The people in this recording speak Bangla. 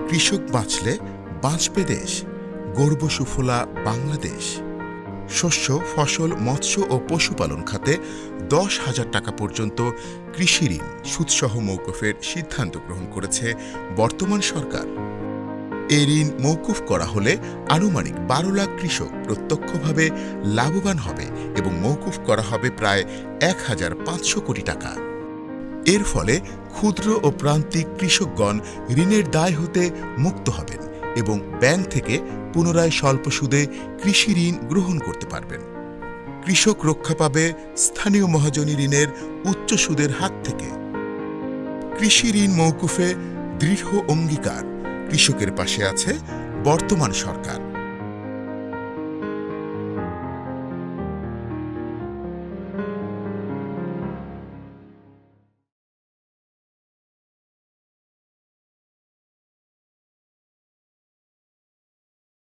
কৃষক বাঁচলে বাঁচবে দেশ, গর্ব সুফলা বাংলাদেশ। শস্য, ফসল, মৎস্য ও পশুপালন খাতে 10,000 টাকা পর্যন্ত কৃষি ঋণ সুদসহ মওকুফের সিদ্ধান্ত গ্রহণ করেছে বর্তমান সরকার। এই ঋণ মওকুফ করা হলে আনুমানিক 12 লাখ কৃষক প্রত্যক্ষভাবে লাভবান হবে এবং মওকুফ করা হবে প্রায় 1,500 কোটি টাকা। এর ফলে ক্ষুদ্র ও প্রান্তিক কৃষকগণ ঋণের দায় হতে মুক্ত হবেন এবং ব্যাংক থেকে পুনরায় স্বল্প সুদে কৃষি ঋণ গ্রহণ করতে পারবেন। কৃষক রক্ষা পাবে স্থানীয় মহাজনী ঋণের উচ্চ সুদের হাত থেকে। কৃষি ঋণ মওকুফে দৃঢ় অঙ্গীকার, কৃষকের পাশে আছে বর্তমান সরকার।